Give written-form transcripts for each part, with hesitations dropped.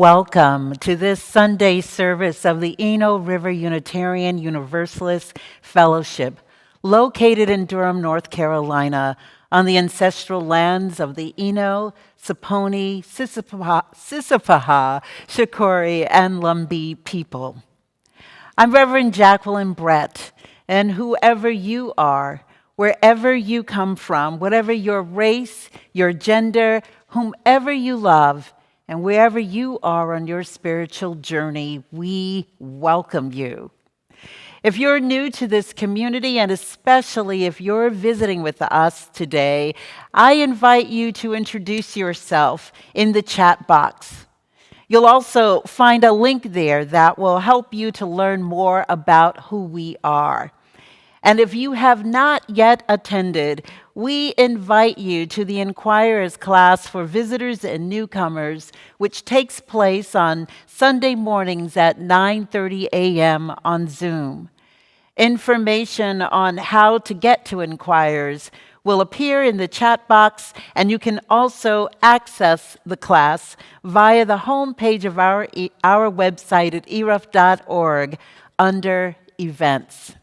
Welcome to this Sunday service of the Eno River Unitarian Universalist Fellowship, located in Durham, North Carolina, on the ancestral lands of the Eno, Saponi, Sissipaha, Shakori, and Lumbee people. I'm Reverend Jacqueline Brett, and whoever you are, wherever you come from, whatever your race, your gender, whomever you love, and wherever you are on your spiritual journey, we welcome you. If you're new to this community, and especially if you're visiting with us today, I invite you to introduce yourself in the chat box. You'll also find a link there that will help you to learn more about who we are. And if you have not yet attended, we invite you to the Inquirers class for visitors and newcomers, which takes place on Sunday mornings at 9:30 a.m. on Zoom. Information on how to get to Inquirers will appear in the chat box, and you can also access the class via the homepage of our website at ERUUF.org under Events.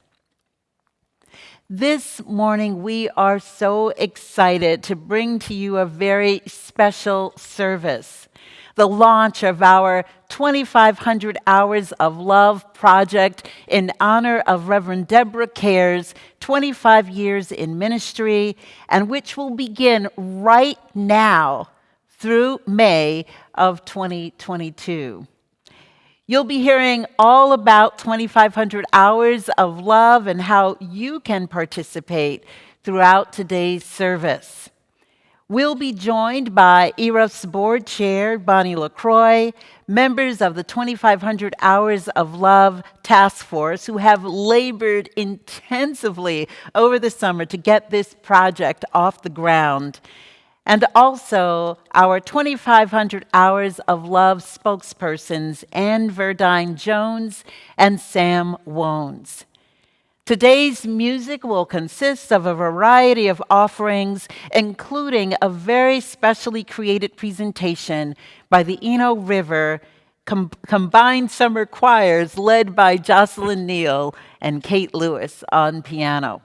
This morning, we are so excited to bring to you a very special service, the launch of our 2,500 Hours of Love project in honor of Reverend Deborah Cayer's 25 years in ministry, and which will begin right now through May of 2022. You'll be hearing all about 2,500 Hours of Love and how you can participate throughout today's service. We'll be joined by ERUUF's Board Chair, Bonnie LaCroix, members of the 2,500 Hours of Love Task Force who have labored intensively over the summer to get this project off the ground, and also our 2,500 Hours of Love spokespersons, Verdine Jones and Sam Wohns. Today's music will consist of a variety of offerings, including a very specially created presentation by the Eno River Combined Summer Choirs led by Jocelyn Neal and Kate Lewis on piano.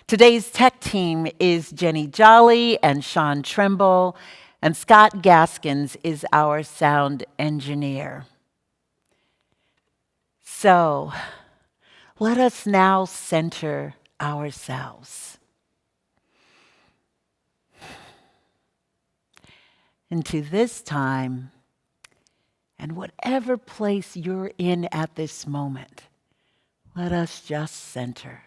Today's tech team is Jenny Jolly and Sean Trimble, and Scott Gaskins is our sound engineer. So, let us now center ourselves into this time, and whatever place you're in at this moment, let us just center.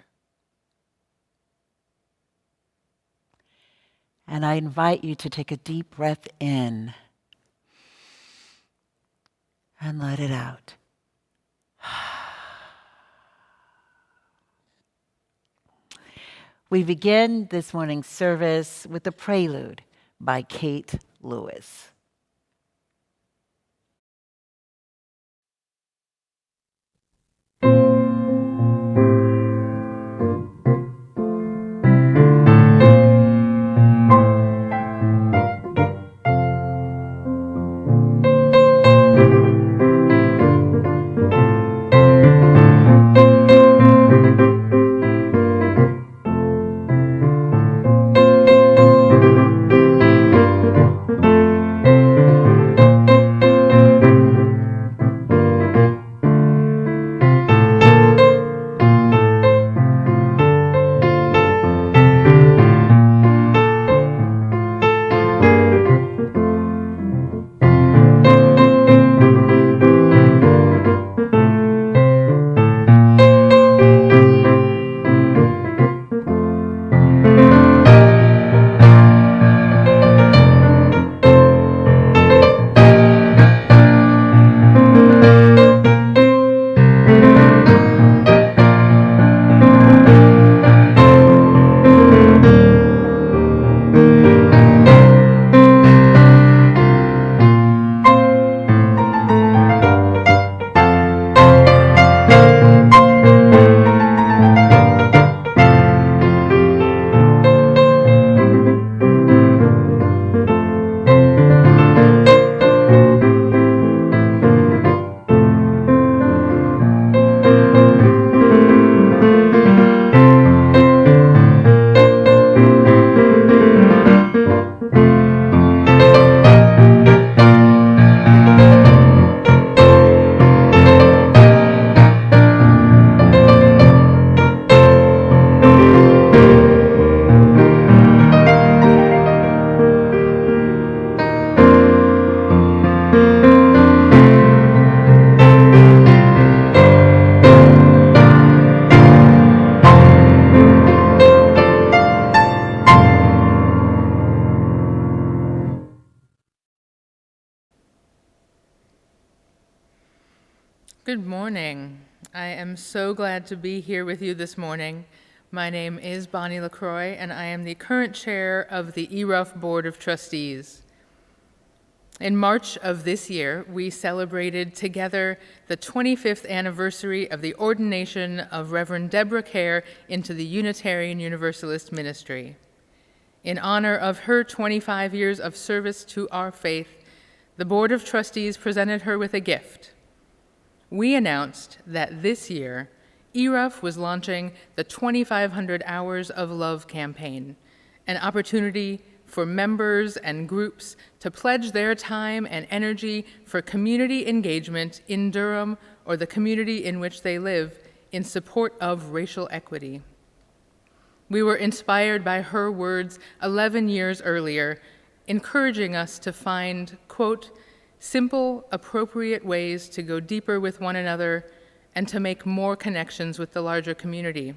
And I invite you to take a deep breath in and let it out. We begin this morning's service with a prelude by Kate Lewis. Good morning. I am so glad to be here with you this morning. My name is Bonnie LaCroix, and I am the current chair of the ERUUF Board of Trustees. In March of this year, we celebrated together the 25th anniversary of the ordination of Reverend Deborah Cayer into the Unitarian Universalist ministry. In honor of her 25 years of service to our faith, the Board of Trustees presented her with a gift. We announced that this year, ERUUF was launching the 2,500 Hours of Love campaign, an opportunity for members and groups to pledge their time and energy for community engagement in Durham or the community in which they live in support of racial equity. We were inspired by her words 11 years earlier, encouraging us to find, quote, simple, appropriate ways to go deeper with one another and to make more connections with the larger community.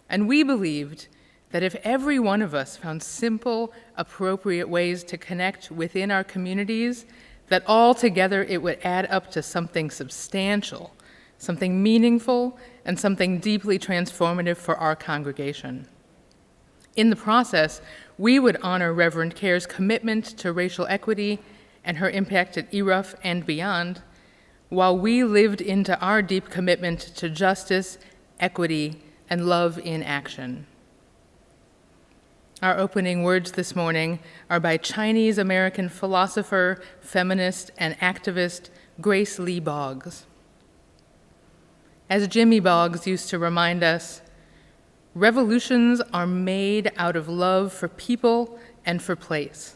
And we believed that if every one of us found simple, appropriate ways to connect within our communities, that all together it would add up to something substantial, something meaningful, and something deeply transformative for our congregation. In the process, we would honor Reverend Cayer's commitment to racial equity and her impact at ERUUF and beyond, while we lived into our deep commitment to justice, equity, and love in action. Our opening words this morning are by Chinese-American philosopher, feminist, and activist Grace Lee Boggs. As Jimmy Boggs used to remind us, revolutions are made out of love for people and for place.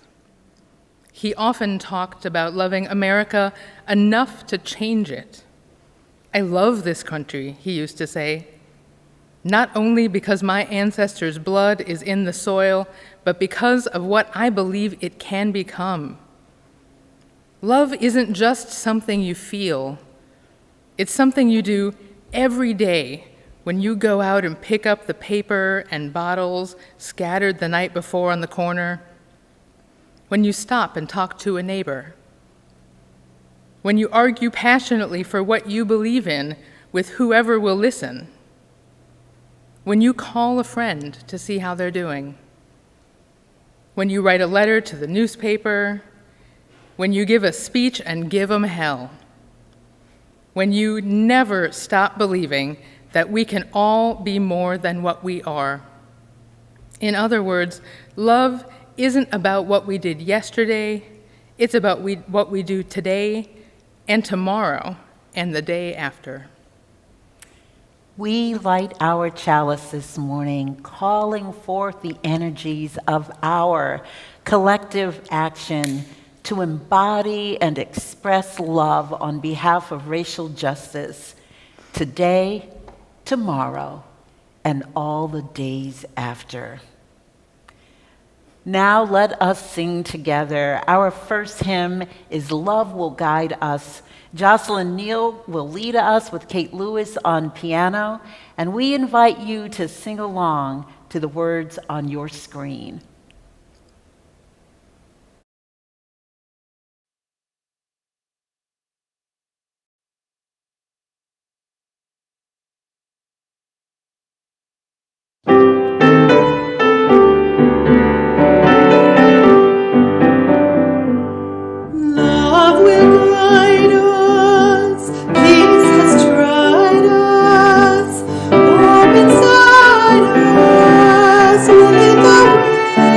He often talked about loving America enough to change it. I love this country, he used to say, not only because my ancestors' blood is in the soil, but because of what I believe it can become. Love isn't just something you feel. It's something you do every day when you go out and pick up the paper and bottles scattered the night before on the corner, when you stop and talk to a neighbor, when you argue passionately for what you believe in with whoever will listen, when you call a friend to see how they're doing, when you write a letter to the newspaper, when you give a speech and give them hell, when you never stop believing that we can all be more than what we are. In other words, love isn't about what we did yesterday, it's about what we do today and tomorrow and the day after. We light our chalice this morning, calling forth the energies of our collective action to embody and express love on behalf of racial justice today, tomorrow, and all the days after. Now let us sing together. Our first hymn is Love Will Guide Us. Jocelyn Neal will lead us with Kate Lewis on piano, and we invite you to sing along to the words on your screen. Inside us, with the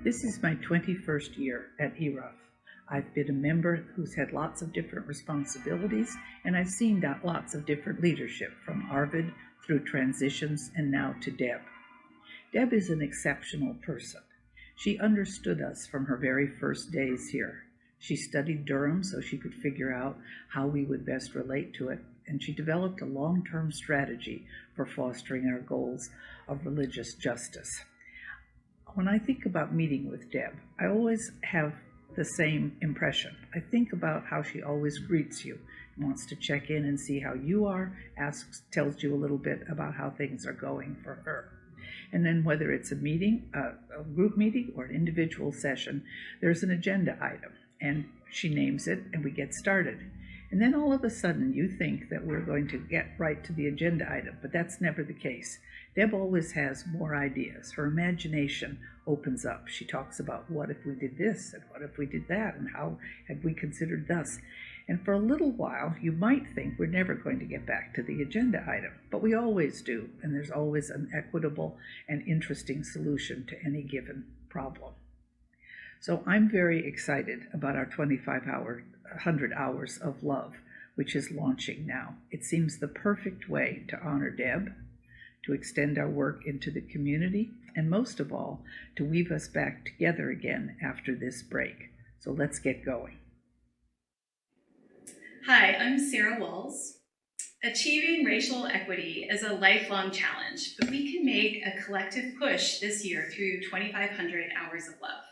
This is my 21st year at ERUUF. I've been a member who's had lots of different responsibilities, and I've seen lots of different leadership, from Arvid through transitions and now to Deb. Deb is an exceptional person. She understood us from her very first days here. She studied Durham so she could figure out how we would best relate to it, and she developed a long-term strategy for fostering our goals of religious justice. When I think about meeting with Deb, I always have the same impression. I think about how she always greets you, wants to check in and see how you are, tells you a little bit about how things are going for her. And then whether it's a meeting, a group meeting, or an individual session, there's an agenda item, and she names it, and we get started. And then all of a sudden you think that we're going to get right to the agenda item, but that's never the case. Deb always has more ideas. Her imagination opens up. She talks about what if we did this, and what if we did that, and how had we considered thus. And for a little while, you might think we're never going to get back to the agenda item, but we always do, and there's always an equitable and interesting solution to any given problem. So I'm very excited about our 100 hours of love, which is launching now. It seems the perfect way to honor Deb, to extend our work into the community, and most of all, to weave us back together again after this break. So let's get going. Hi, I'm Sarah Walls. Achieving racial equity is a lifelong challenge, but we can make a collective push this year through 2,500 hours of love.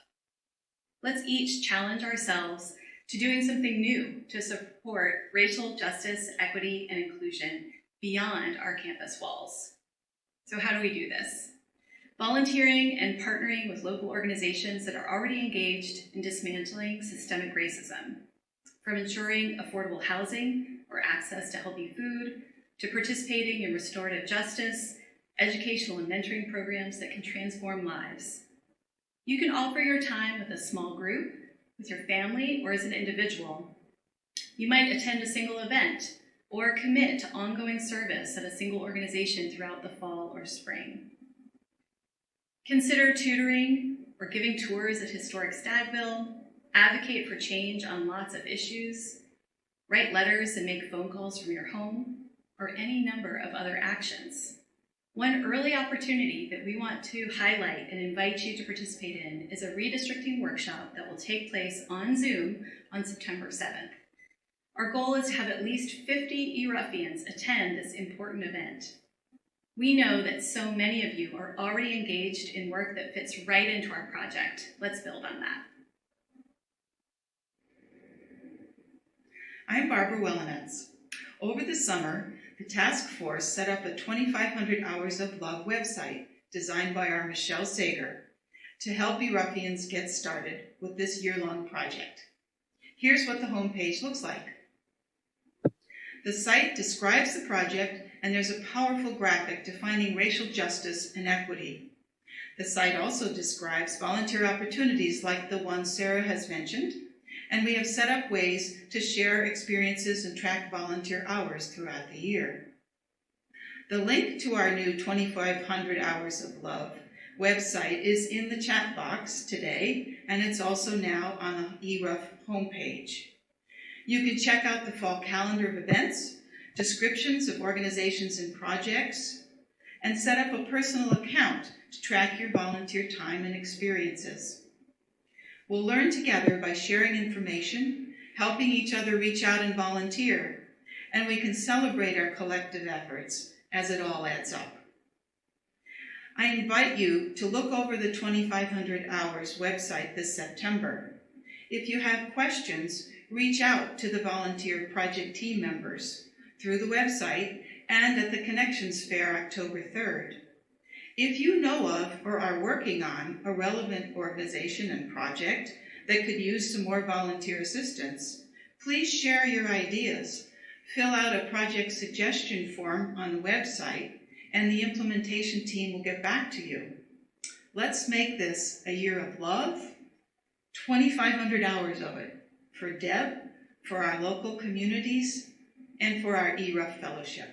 Let's each challenge ourselves to doing something new to support racial justice, equity, and inclusion beyond our campus walls. So how do we do this? Volunteering and partnering with local organizations that are already engaged in dismantling systemic racism, from ensuring affordable housing or access to healthy food, to participating in restorative justice, educational and mentoring programs that can transform lives. You can offer your time with a small group, with your family, or as an individual. You might attend a single event or commit to ongoing service at a single organization throughout the fall or spring. Consider tutoring or giving tours at historic Stagville, advocate for change on lots of issues, write letters and make phone calls from your home, or any number of other actions. One early opportunity that we want to highlight and invite you to participate in is a redistricting workshop that will take place on Zoom on September 7th. Our goal is to have at least 50 ERUFians attend this important event. We know that so many of you are already engaged in work that fits right into our project. Let's build on that. I'm Barbara Welanetz. Over the summer, the task force set up a 2,500 Hours of Love website designed by our Michelle Sager to help ERUFians get started with this year-long project. Here's what the homepage looks like. The site describes the project, and there's a powerful graphic defining racial justice and equity. The site also describes volunteer opportunities like the one Sarah has mentioned, and we have set up ways to share experiences and track volunteer hours throughout the year. The link to our new 2,500 Hours of Love website is in the chat box today, and it's also now on the ERUUF homepage. You can check out the fall calendar of events, descriptions of organizations and projects, and set up a personal account to track your volunteer time and experiences. We'll learn together by sharing information, helping each other reach out and volunteer, and we can celebrate our collective efforts as it all adds up. I invite you to look over the 2,500 Hours website this September. If you have questions, reach out to the volunteer project team members through the website and at the Connections Fair October 3rd. If you know of or are working on a relevant organization and project that could use some more volunteer assistance, please share your ideas. Fill out a project suggestion form on the website, and the implementation team will get back to you. Let's make this a year of love, 2,500 hours of it, for Deb, for our local communities, and for our ERUUF Fellowship.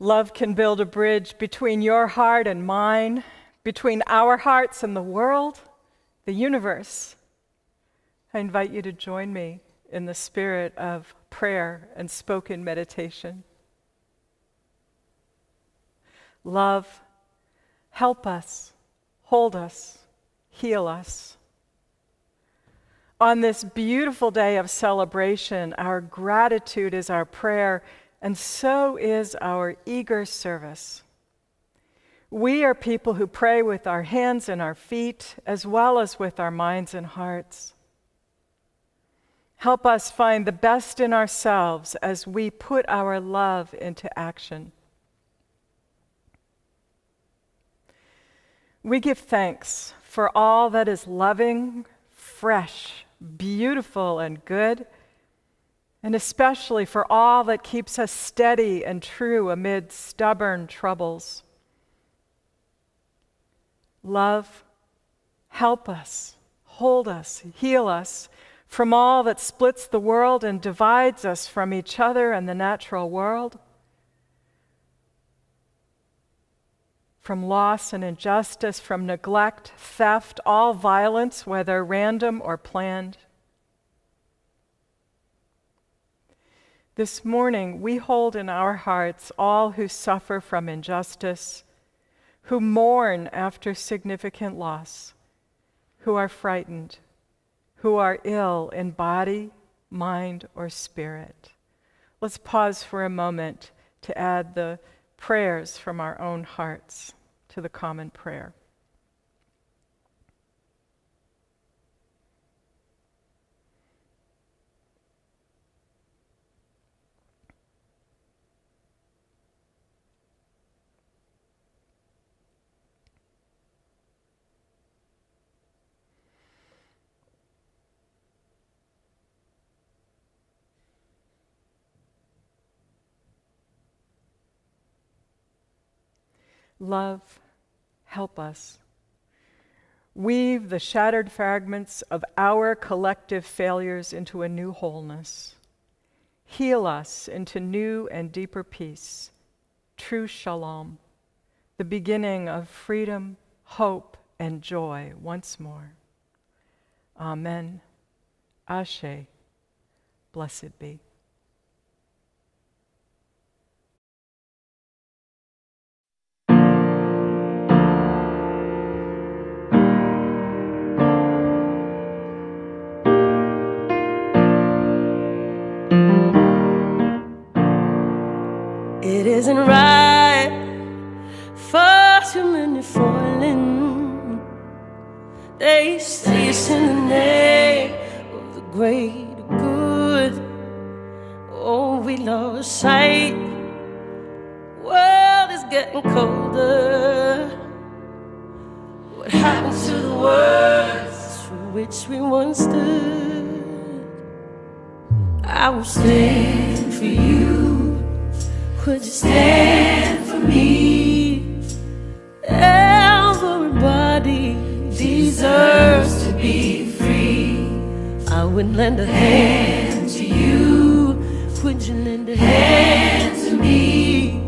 Love can build a bridge between your heart and mine, between our hearts and the world, the universe. I invite you to join me in the spirit of prayer and spoken meditation. Love, help us, hold us, heal us. On this beautiful day of celebration, our gratitude is our prayer, and so is our eager service. We are people who pray with our hands and our feet, as well as with our minds and hearts. Help us find the best in ourselves as we put our love into action. We give thanks for all that is loving, fresh, beautiful, and good, and especially for all that keeps us steady and true amid stubborn troubles. Love, help us, hold us, heal us from all that splits the world and divides us from each other and the natural world, from loss and injustice, from neglect, theft, all violence, whether random or planned. This morning, we hold in our hearts all who suffer from injustice, who mourn after significant loss, who are frightened, who are ill in body, mind, or spirit. Let's pause for a moment to add the prayers from our own hearts to the common prayer. Love, help us. Weave the shattered fragments of our collective failures into a new wholeness. Heal us into new and deeper peace, true shalom, the beginning of freedom, hope, and joy once more. Amen. Ashe. Blessed be. isn't right. Far too many falling. They say it's in the name of the greater good. Oh, we lost sight. World is getting colder. What happened to the words for which we once stood? I will stand for you. Would you stand for me? Everybody deserves to be free. I would lend a hand to you. Would you lend a hand to me?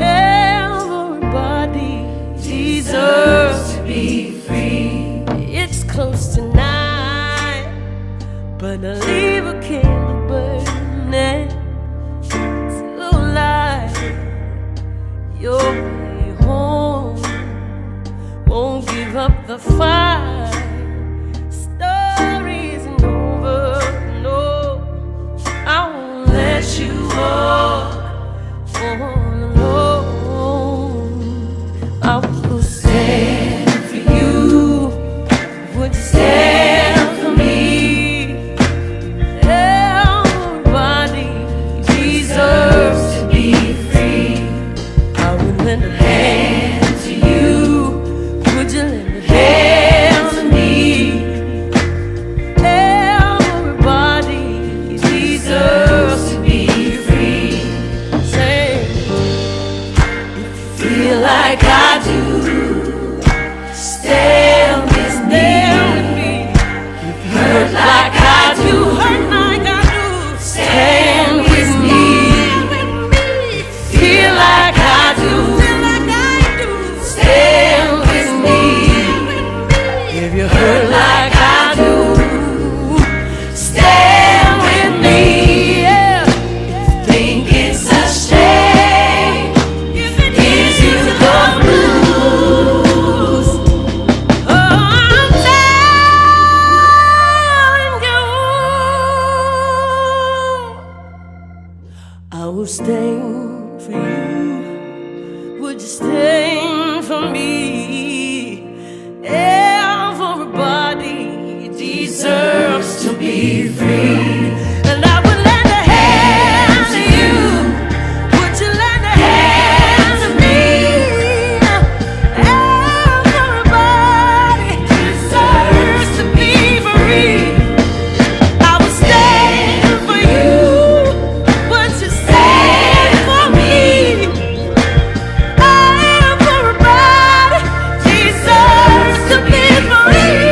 Everybody deserves to be free. It's close to 9, but I'll leave a candle burning to light your way home. Won't give up the fight. Story isn't over, no. I won't let you walk all alone. I will stand for you. Would you stand for me? Everybody deserves to be free. I would lend a hand to you. Would you lend a hand to me? Everybody deserves to be free. Say, if you feel like I do, stand with me. If you hurt like I do, stand with me. If you feel like I do, stand with me. If you hurt like I do, stand with me. Yeah. If you think it's a shame, if it gives you the blues, oh, I'm telling you, I will stand for you. Would you stand for me? Everybody deserves to be free. And I would lend a hand to you. Would you lend a hand to me? Everybody deserves to be free. I will stand for you. Would you stand for me? Everybody deserves to be free.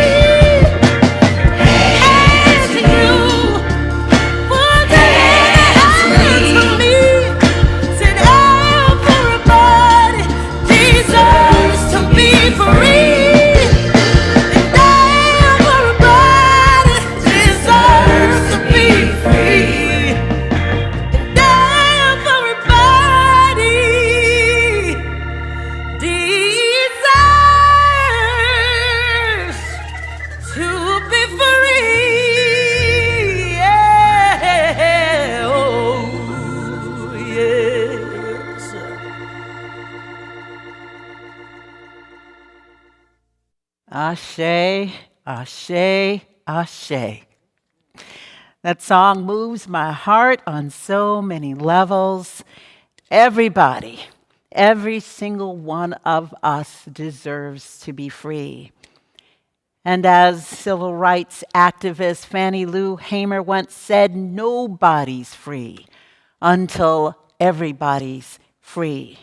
Hands to you. Would you lend a hand to me? Said everybody deserves to be free. And everybody deserves to be free. And everybody deserves to be free. Yeah. Oh, yes. Ashe, ashe, ashe. That song moves my heart on so many levels. Everybody, every single one of us deserves to be free. And as civil rights activist Fannie Lou Hamer once said, nobody's free until everybody's free.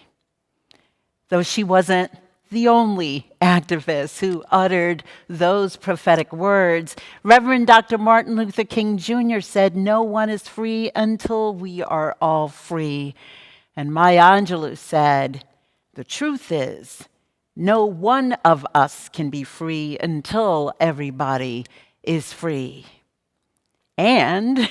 Though she wasn't the only activist who uttered those prophetic words, Reverend Dr. Martin Luther King Jr. said, no one is free until we are all free. And Maya Angelou said, the truth is, no one of us can be free until everybody is free. And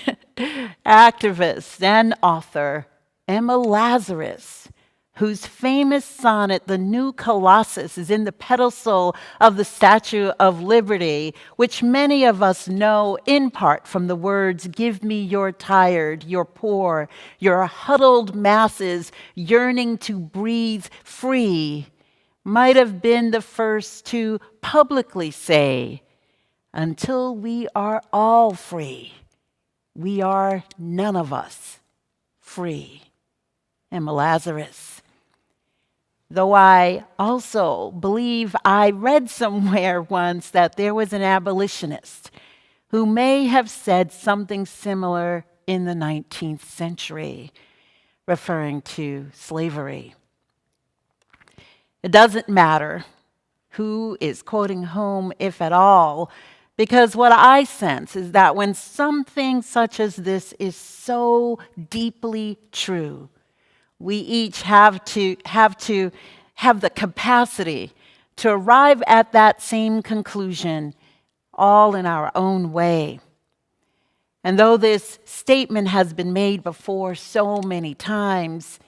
activist and author Emma Lazarus, whose famous sonnet, The New Colossus, is in the pedestal of the Statue of Liberty, which many of us know in part from the words, "Give me your tired, your poor, your huddled masses yearning to breathe free," might have been the first to publicly say, "Until we are all free, we are none of us free." Emma Lazarus. Though I also believe I read somewhere once that there was an abolitionist who may have said something similar in the 19th century, referring to slavery. It doesn't matter who is quoting whom, if at all, because what I sense is that when something such as this is so deeply true, we each have to have the capacity to arrive at that same conclusion, all in our own way. And though this statement has been made before so many times,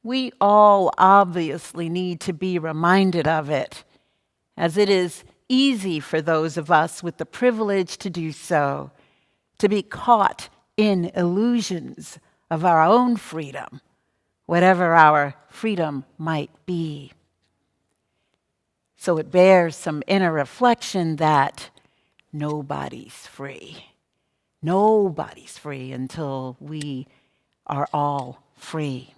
we all obviously need to be reminded of it, as it is easy for those of us with the privilege to do so, to be caught in illusions of our own freedom, whatever our freedom might be. So it bears some inner reflection that nobody's free. Nobody's free until we are all free.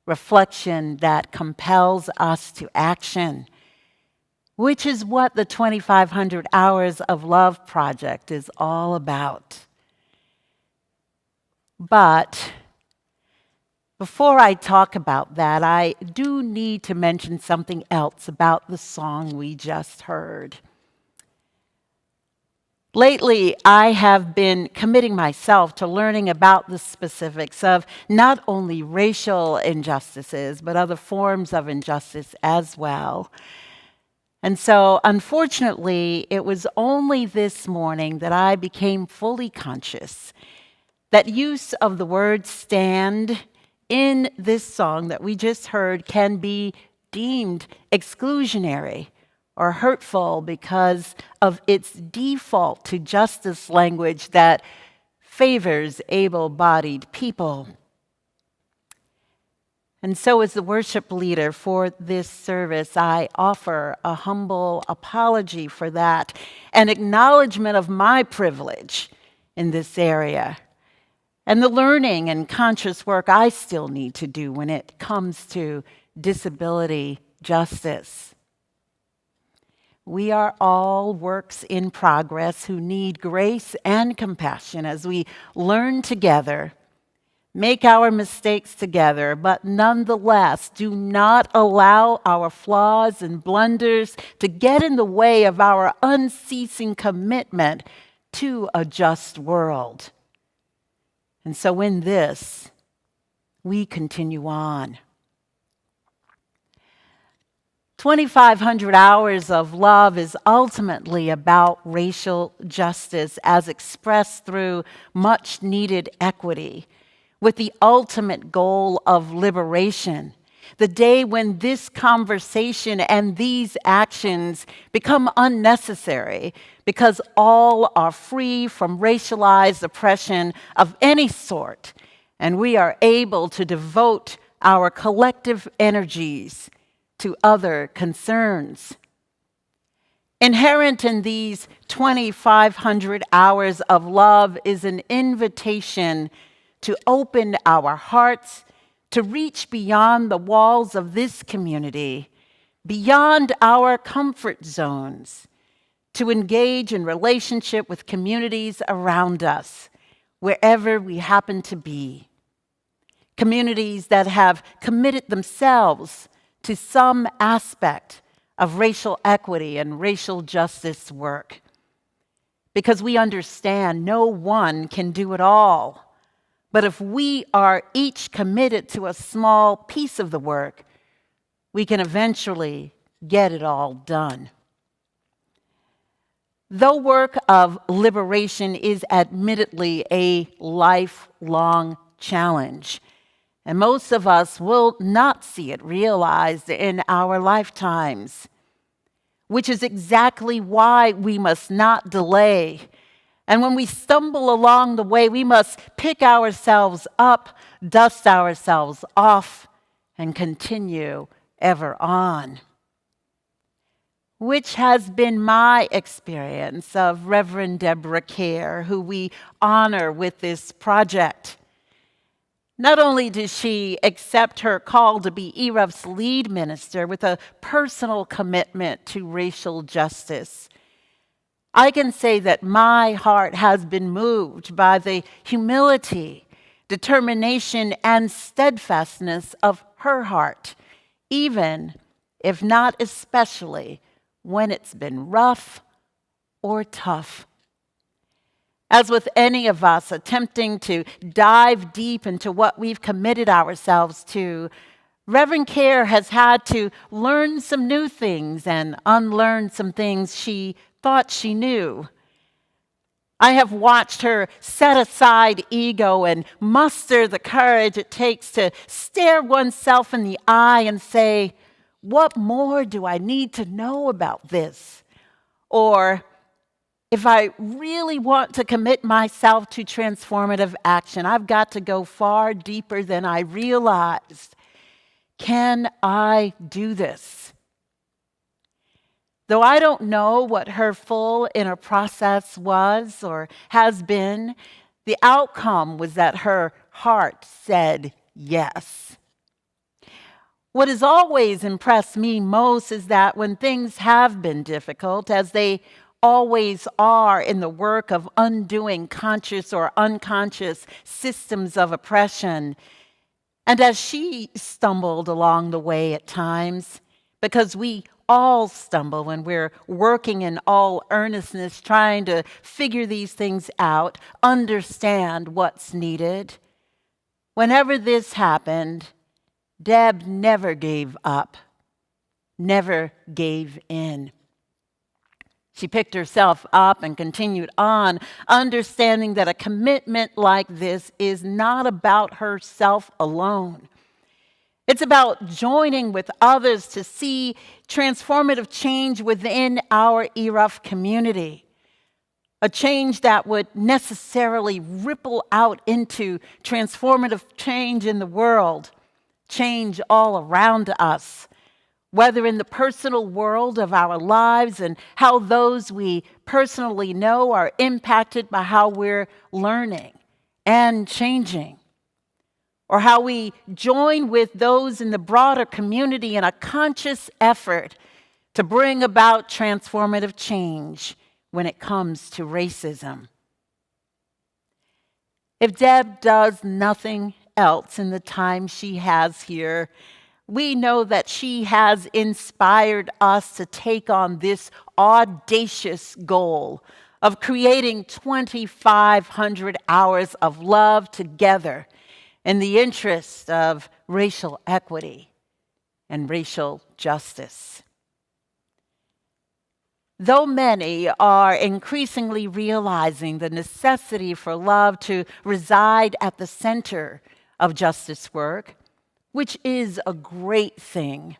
Reflection that compels us to action, which is what the 2,500 Hours of Love project is all about. But before I talk about that, I do need to mention something else about the song we just heard. Lately, I have been committing myself to learning about the specifics of not only racial injustices, but other forms of injustice as well. And so, unfortunately, it was only this morning that I became fully conscious that use of the word stand in this song that we just heard can be deemed exclusionary or hurtful because of its default to justice language that favors able-bodied people. And so as the worship leader for this service, I offer a humble apology for that, an acknowledgement of my privilege in this area, and the learning and conscious work I still need to do when it comes to disability justice. We are all works in progress who need grace and compassion as we learn together, make our mistakes together, but nonetheless do not allow our flaws and blunders to get in the way of our unceasing commitment to a just world. And so in this, we continue on. 2,500 Hours of Love is ultimately about racial justice as expressed through much needed equity, with the ultimate goal of liberation, the day when this conversation and these actions become unnecessary because all are free from racialized oppression of any sort, and we are able to devote our collective energies to other concerns. Inherent in these 2,500 hours of love is an invitation to open our hearts, to reach beyond the walls of this community, beyond our comfort zones, to engage in relationship with communities around us, wherever we happen to be. Communities that have committed themselves to some aspect of racial equity and racial justice work. Because we understand no one can do it all. But if we are each committed to a small piece of the work, we can eventually get it all done. Though work of liberation is admittedly a lifelong challenge, and most of us will not see it realized in our lifetimes, which is exactly why we must not delay. And when we stumble along the way, we must pick ourselves up, dust ourselves off, and continue ever on. Which has been my experience of Reverend Deborah Cayer, who we honor with this project. Not only did she accept her call to be ERUUF's lead minister with a personal commitment to racial justice, I can say that my heart has been moved by the humility, determination, and steadfastness of her heart, even if not especially when it's been rough or tough. As with any of us attempting to dive deep into what we've committed ourselves to, Reverend Cayer has had to learn some new things and unlearn some things she thought she knew. I have watched her set aside ego and muster the courage it takes to stare oneself in the eye and say, "What more do I need to know about this?" Or, "If I really want to commit myself to transformative action, I've got to go far deeper than I realized. Can I do this?" Though I don't know what her full inner process was or has been, the outcome was that her heart said yes. What has always impressed me most is that when things have been difficult, as they always are in the work of undoing conscious or unconscious systems of oppression, and as she stumbled along the way at times, because we all stumble when we're working in all earnestness, trying to figure these things out, understand what's needed. Whenever this happened, Deb never gave up, never gave in. She picked herself up and continued on, understanding that a commitment like this is not about herself alone. It's about joining with others to see transformative change within our ERUUF community. A change that would necessarily ripple out into transformative change in the world, change all around us, whether in the personal world of our lives and how those we personally know are impacted by how we're learning and changing, or how we join with those in the broader community in a conscious effort to bring about transformative change when it comes to racism. If Deb does nothing else in the time she has here, we know that she has inspired us to take on this audacious goal of creating 2,500 hours of love together in the interest of racial equity and racial justice. Though many are increasingly realizing the necessity for love to reside at the center of justice work, which is a great thing,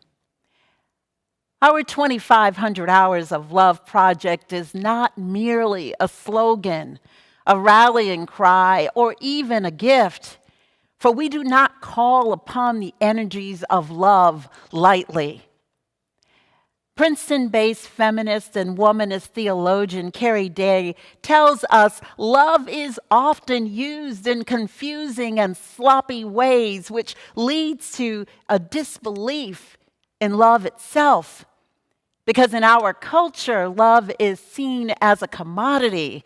our 2,500 Hours of Love project is not merely a slogan, a rallying cry, or even a gift. For we do not call upon the energies of love lightly. Princeton-based feminist and womanist theologian Carrie Day tells us love is often used in confusing and sloppy ways, which leads to a disbelief in love itself. Because in our culture, love is seen as a commodity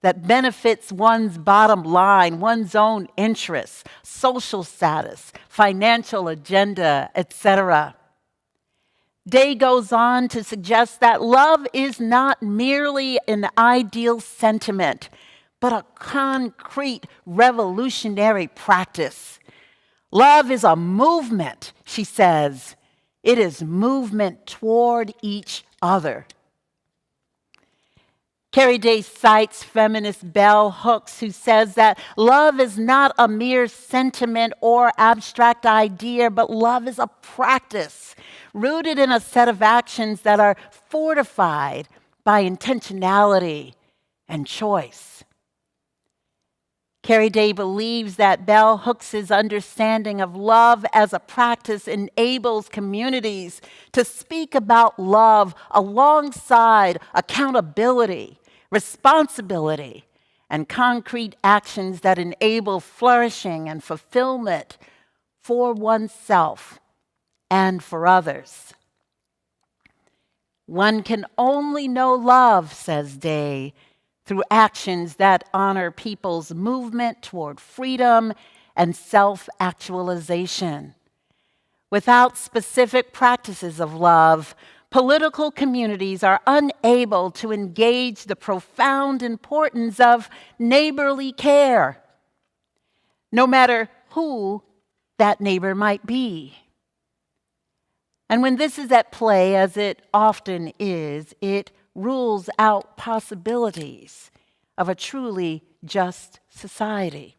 that benefits one's bottom line, one's own interests, social status, financial agenda, etc. Day goes on to suggest that love is not merely an ideal sentiment, but a concrete revolutionary practice. Love is a movement, she says. It is movement toward each other. Carrie Day cites feminist Bell Hooks, who says that love is not a mere sentiment or abstract idea, but love is a practice rooted in a set of actions that are fortified by intentionality and choice. Carrie Day believes that Bell Hooks' understanding of love as a practice enables communities to speak about love alongside accountability, responsibility, and concrete actions that enable flourishing and fulfillment for oneself and for others. One can only know love, says Day, through actions that honor people's movement toward freedom and self-actualization. Without specific practices of love, political communities are unable to engage the profound importance of neighborly care, no matter who that neighbor might be. And when this is at play, as it often is, it rules out possibilities of a truly just society.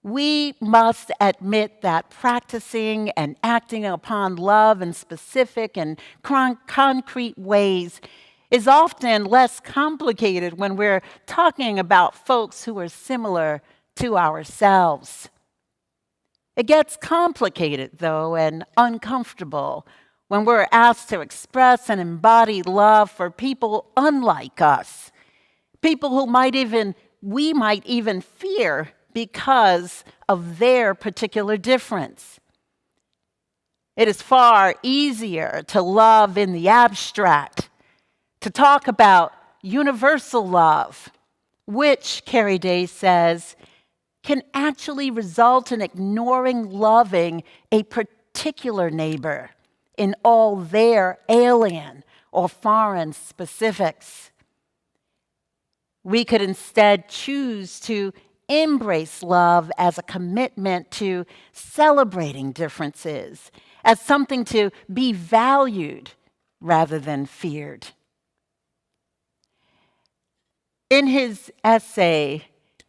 We must admit that practicing and acting upon love in specific and concrete ways is often less complicated when we're talking about folks who are similar to ourselves. It gets complicated, though, and uncomfortable when we're asked to express and embody love for people unlike us, people who we might even fear because of their particular difference. It is far easier to love in the abstract, to talk about universal love, which, Carrie Day says, can actually result in ignoring loving a particular neighbor in all their alien or foreign specifics. We could instead choose to embrace love as a commitment to celebrating differences, as something to be valued rather than feared. In his essay,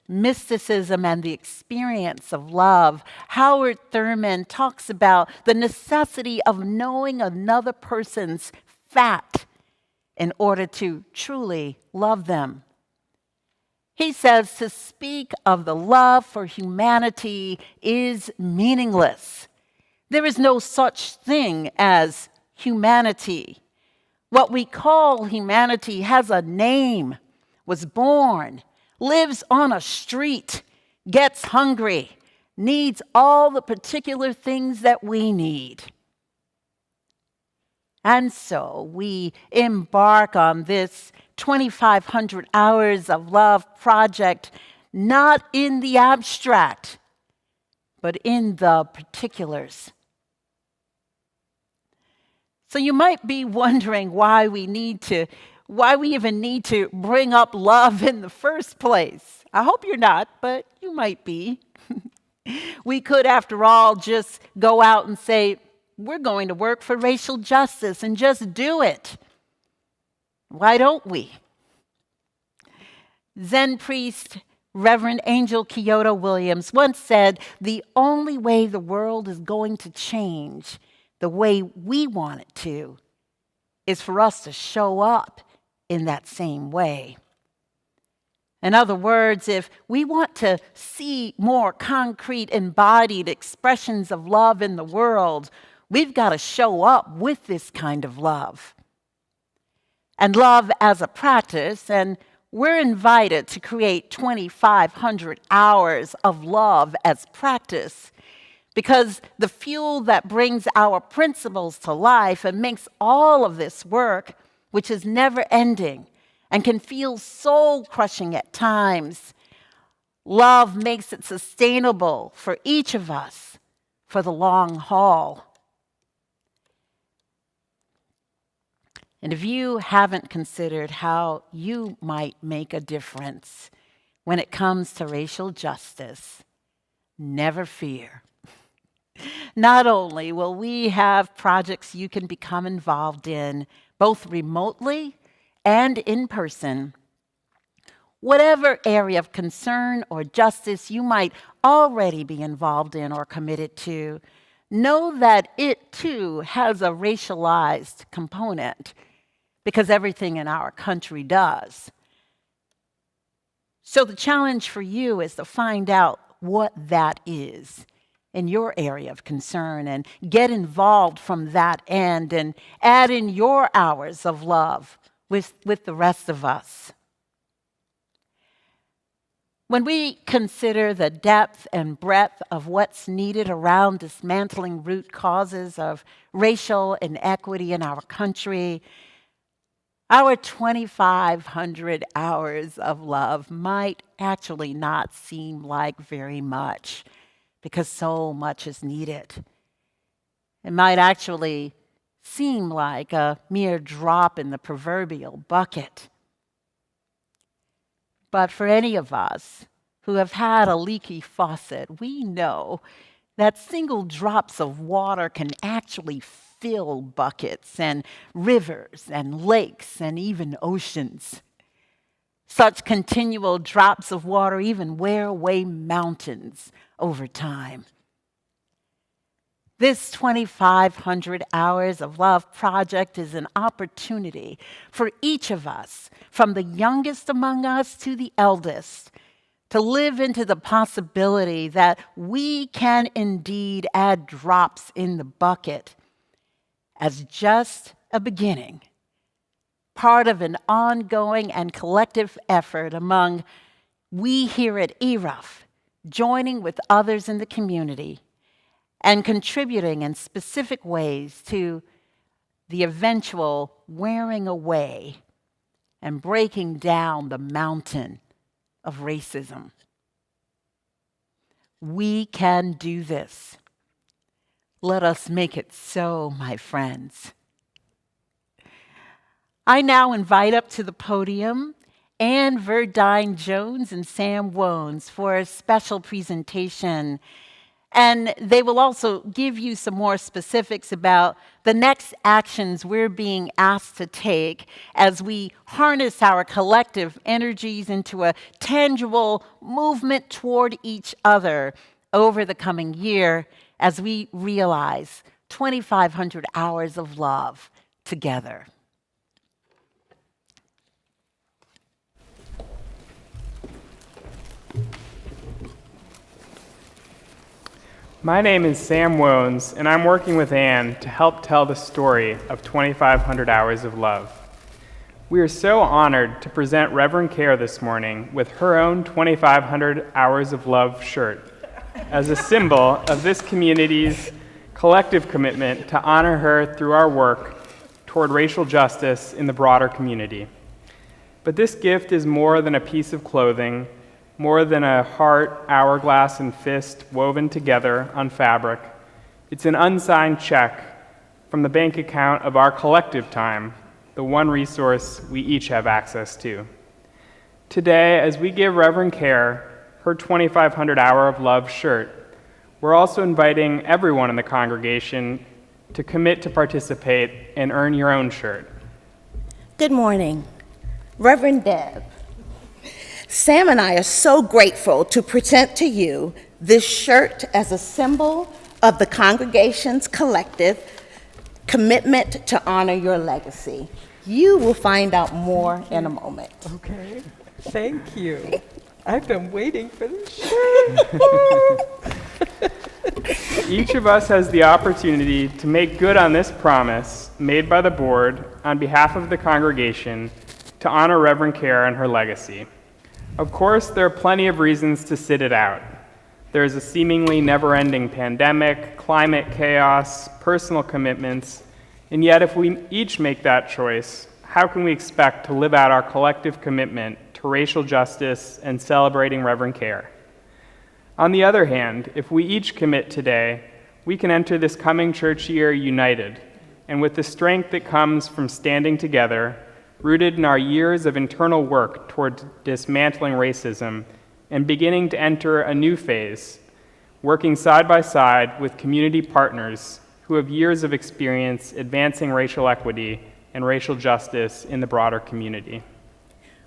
Mysticism and the Experience of Love, Howard Thurman talks about the necessity of knowing another person's fact in order to truly love them. He says to speak of the love for humanity is meaningless. There is no such thing as humanity. What we call humanity has a name, was born, lives on a street, gets hungry, needs all the particular things that we need. And so we embark on this 2,500 Hours of Love project, not in the abstract, but in the particulars. So you might be wondering why we even need to bring up love in the first place. I hope you're not, but you might be. We could, after all, just go out and say, we're going to work for racial justice and just do it. Why don't we? Zen priest Reverend Angel Kyoto Williams once said, the only way the world is going to change the way we want it to is for us to show up in that same way. In other words, if we want to see more concrete, embodied expressions of love in the world, we've got to show up with this kind of love. And love as a practice, and we're invited to create 2,500 hours of love as practice, because the fuel that brings our principles to life and makes all of this work, which is never ending and can feel soul-crushing at times, love makes it sustainable for each of us for the long haul. And if you haven't considered how you might make a difference when it comes to racial justice, never fear. Not only will we have projects you can become involved in, both remotely and in person. Whatever area of concern or justice you might already be involved in or committed to, know that it too has a racialized component, because everything in our country does. So the challenge for you is to find out what that is in your area of concern and get involved from that end and add in your hours of love with the rest of us. When we consider the depth and breadth of what's needed around dismantling root causes of racial inequity in our country, our 2,500 hours of love might actually not seem like very much, because so much is needed. It might actually seem like a mere drop in the proverbial bucket. But for any of us who have had a leaky faucet, we know that single drops of water can actually fill buckets and rivers and lakes and even oceans. Such continual drops of water even wear away mountains over time. This 2,500 Hours of Love project is an opportunity for each of us, from the youngest among us to the eldest, to live into the possibility that we can indeed add drops in the bucket as just a beginning, part of an ongoing and collective effort among we here at ERUUF, joining with others in the community and contributing in specific ways to the eventual wearing away and breaking down the mountain of racism. We can do this. Let us make it so, my friends. I now invite up to the podium Ann Verdine Jones and Sam Wohns for a special presentation. And they will also give you some more specifics about the next actions we're being asked to take as we harness our collective energies into a tangible movement toward each other over the coming year as we realize 2,500 hours of love together. My name is Sam Wohns, and I'm working with Ann to help tell the story of 2,500 Hours of Love. We are so honored to present Reverend Cayer this morning with her own 2,500 Hours of Love shirt as a symbol of this community's collective commitment to honor her through our work toward racial justice in the broader community. But this gift is more than a piece of clothing, more than a heart, hourglass, and fist woven together on fabric. It's an unsigned check from the bank account of our collective time, the one resource we each have access to. Today, as we give Reverend Cayer her 2,500 Hour of Love shirt, we're also inviting everyone in the congregation to commit to participate and earn your own shirt. Good morning, Reverend Deb. Sam and I are so grateful to present to you this shirt as a symbol of the congregation's collective commitment to honor your legacy. You will find out more in a moment. Okay, thank you. I've been waiting for this shirt. Each of us has the opportunity to make good on this promise made by the board on behalf of the congregation to honor Reverend Cayer and her legacy. Of course, there are plenty of reasons to sit it out. There's a seemingly never-ending pandemic, climate chaos, personal commitments, and yet if we each make that choice, how can we expect to live out our collective commitment to racial justice and celebrating Reverend Cayer? On the other hand, if we each commit today, we can enter this coming church year united, and with the strength that comes from standing together, rooted in our years of internal work toward dismantling racism and beginning to enter a new phase, working side by side with community partners who have years of experience advancing racial equity and racial justice in the broader community.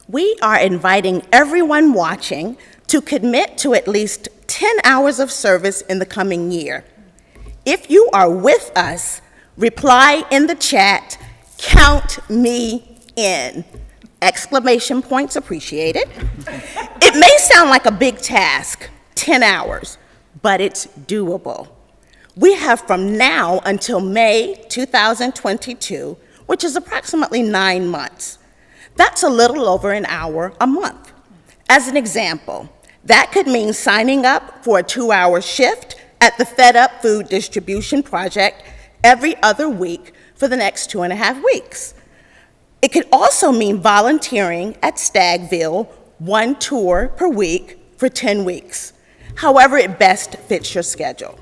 We are inviting everyone watching to commit to at least 10 hours of service in the coming year. If you are with us, reply in the chat, "Count me in." Exclamation points appreciated. It may sound like a big task, 10 hours, but it's doable. We have from now until May 2022, which is approximately 9 months. That's a little over an hour a month. As an example, that could mean signing up for a 2-hour shift at the Fed Up Food Distribution Project every other week for the next 2.5 weeks. It could also mean volunteering at Stagville 1 tour per week for 10 weeks, however it best fits your schedule.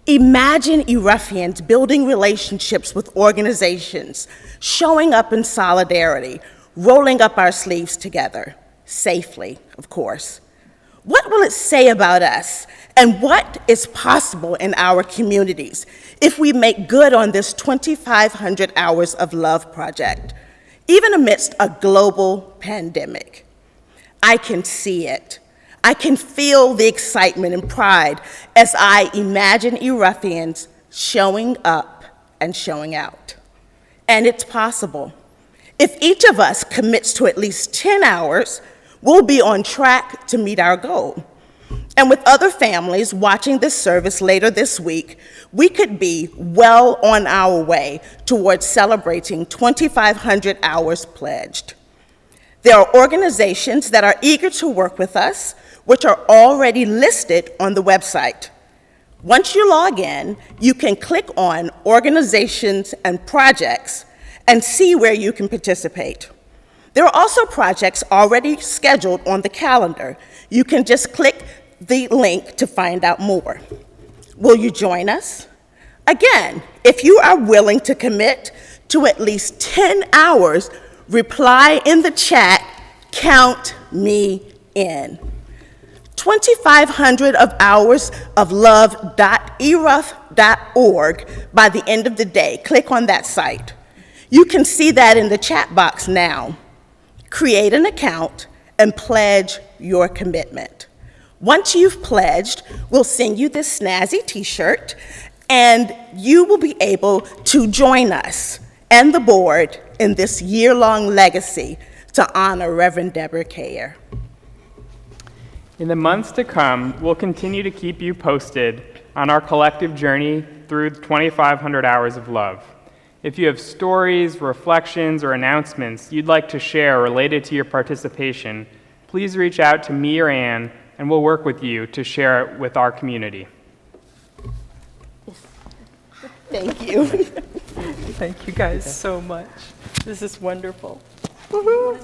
Imagine ERUFians building relationships with organizations, showing up in solidarity, rolling up our sleeves together, safely, of course. What will it say about us and what is possible in our communities if we make good on this 2,500 Hours of Love project, even amidst a global pandemic? I can see it. I can feel the excitement and pride as I imagine ERUFians showing up and showing out. And it's possible. If each of us commits to at least 10 hours, we'll be on track to meet our goal. And with other families watching this service later this week, we could be well on our way towards celebrating 2,500 hours pledged. There are organizations that are eager to work with us, which are already listed on the website. Once you log in, you can click on Organizations and Projects and see where you can participate. There are also projects already scheduled on the calendar. You can just click the link to find out more. Will you join us? Again, if you are willing to commit to at least 10 hours, reply in the chat, "Count me in." 2,500 of hours of love.eruf.org by the end of the day. Click on that site. You can see that in the chat box now. Create an account and pledge your commitment. Once you've pledged, we'll send you this snazzy t-shirt and you will be able to join us and the board in this year-long legacy to honor Reverend Deborah Cayer. In the months to come, we'll continue to keep you posted on our collective journey through 2,500 Hours of Love. If you have stories, reflections, or announcements you'd like to share related to your participation, please reach out to me or Ann, and we'll work with you to share it with our community. Thank you. Thank you guys so much. This is wonderful. Woohoo!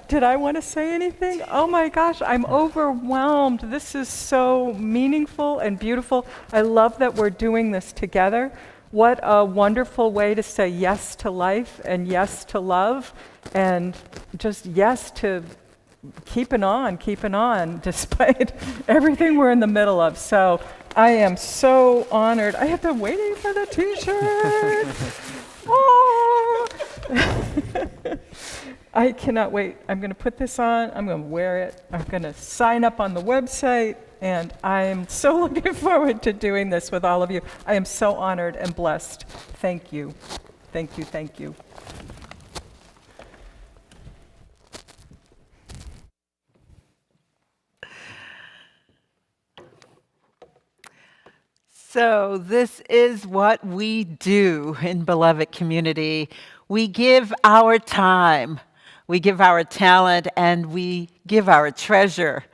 Did I want to say anything? Oh my gosh, I'm overwhelmed. This is so meaningful and beautiful. I love that we're doing this together. What a wonderful way to say yes to life and yes to love and just yes to keeping on, despite everything we're in the middle of. So I am so honored. I have been waiting for the t-shirt. Oh. I cannot wait. I'm going to put this on. I'm going to wear it. I'm going to sign up on the website. And I'm so looking forward to doing this with all of you. I am so honored and blessed. Thank you. Thank you. Thank you. So this is what we do in Beloved Community. We give our time, we give our talent, and we give our treasure,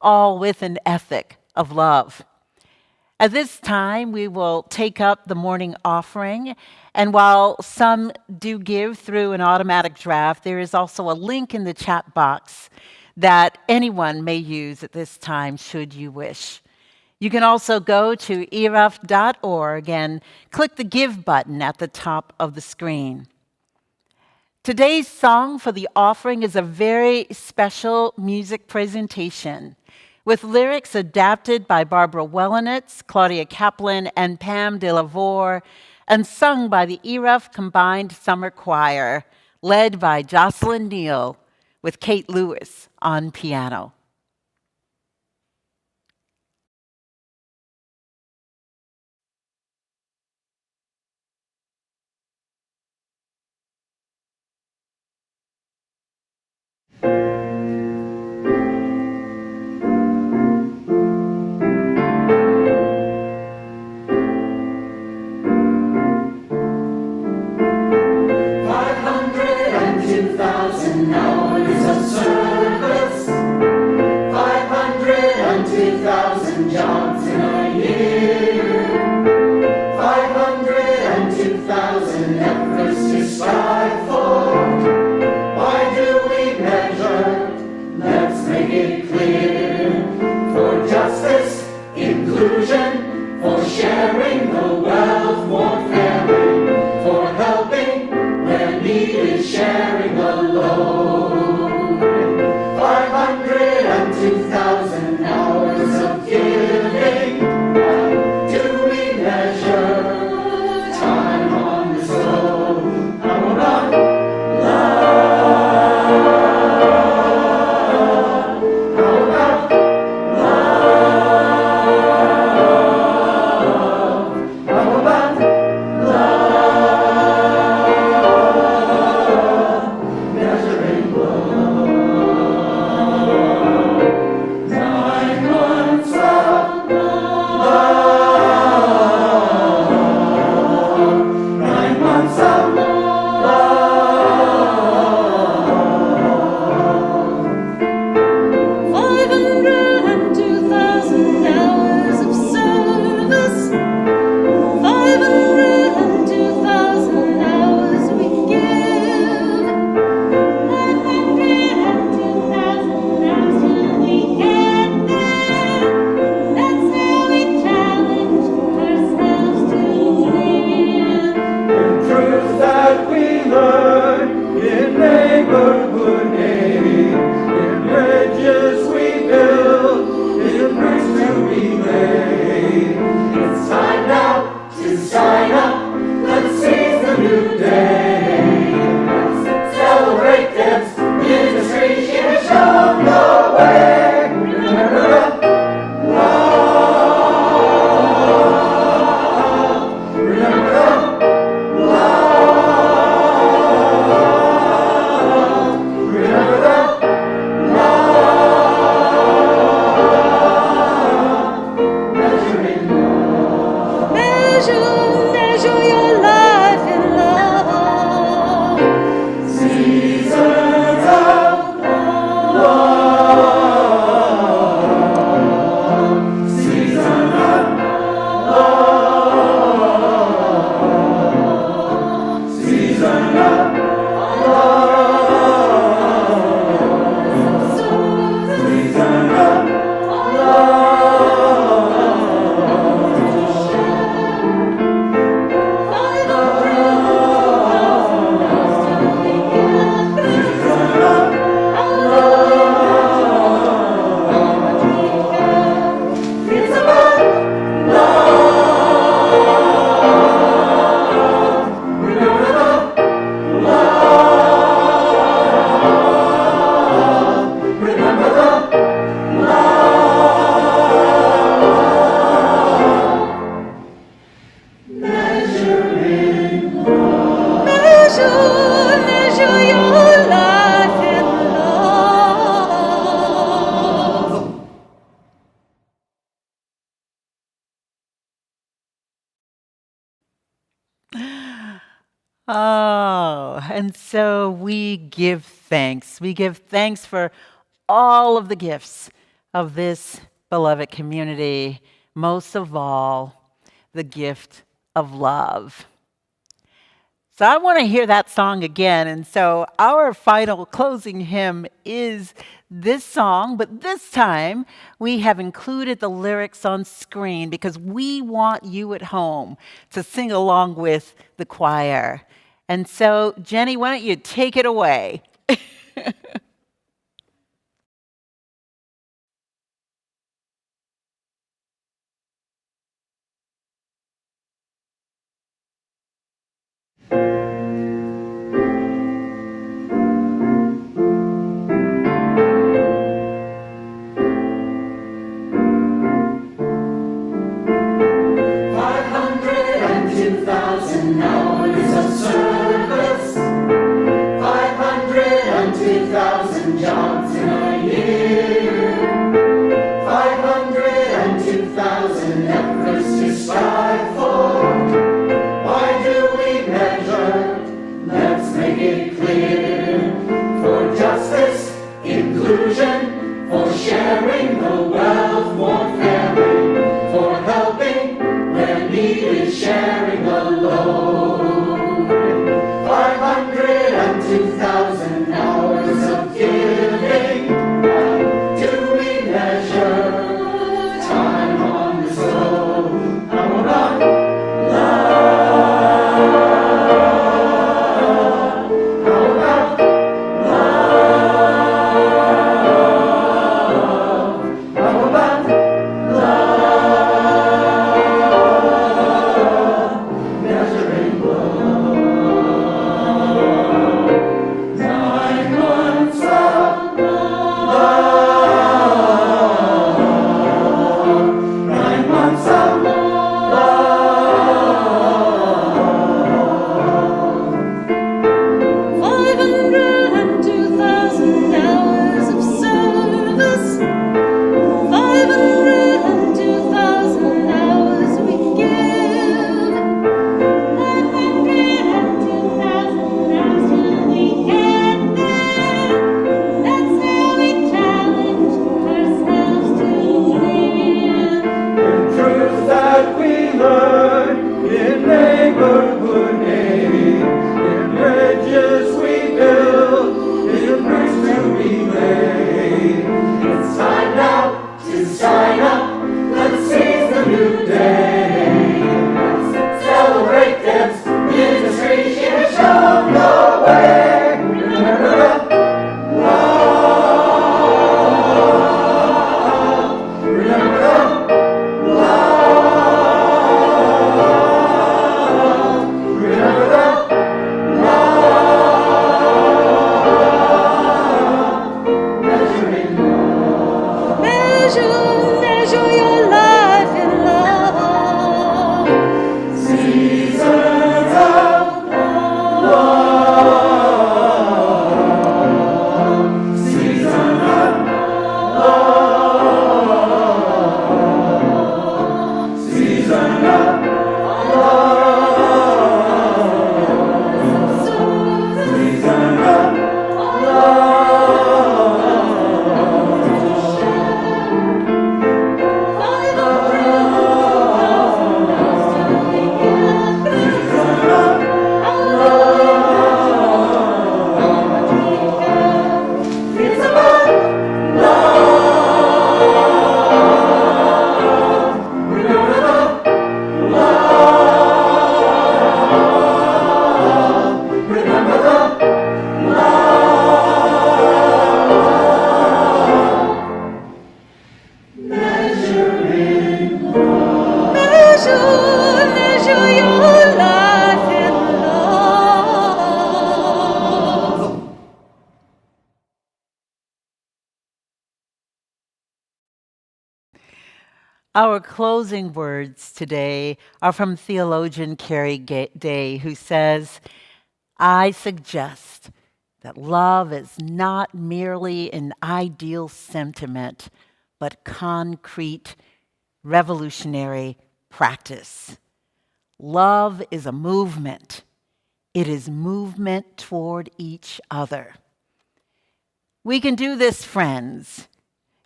all with an ethic of love. At this time, we will take up the morning offering, and while some do give through an automatic draft, there is also a link in the chat box that anyone may use at this time should you wish. You can also go to ERUUF.org and click the Give button at the top of the screen. Today's song for the offering is a very special music presentation with lyrics adapted by Barbara Welanetz, Claudia Kaplan, and Pam DeLavore, and sung by the ERUUF Combined Summer Choir, led by Jocelyn Neal, with Kate Lewis on piano. Oh, and so we give thanks. We give thanks for all of the gifts of this beloved community, most of all, the gift of love. So I want to hear that song again. And so our final closing hymn is this song, but this time we have included the lyrics on screen because we want you at home to sing along with the choir. And so, Jenny, why don't you take it away? Our closing words today are from theologian Carrie Day, who says, I suggest that love is not merely an ideal sentiment, but concrete, revolutionary practice. Love is a movement. It is movement toward each other. We can do this, friends.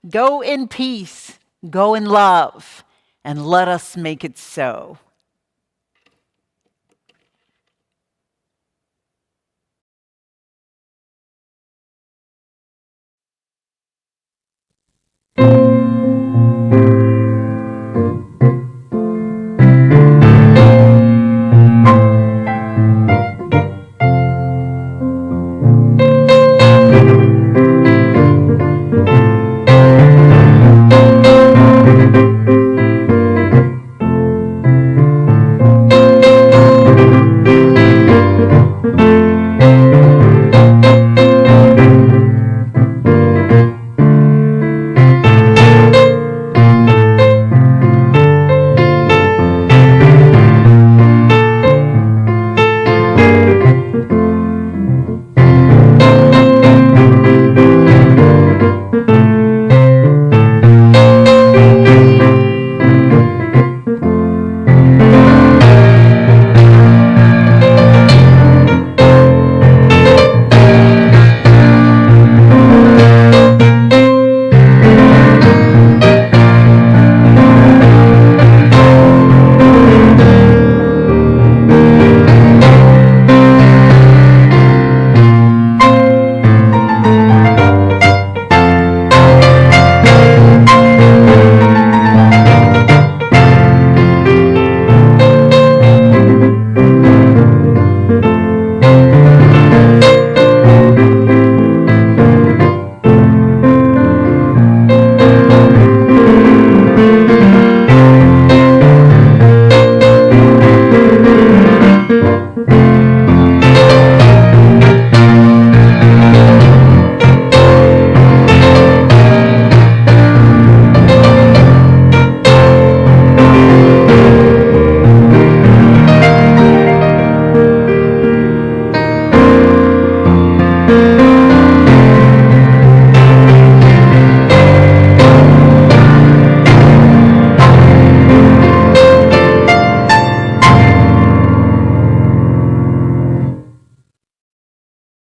Go in peace. Go in love, and let us make it so.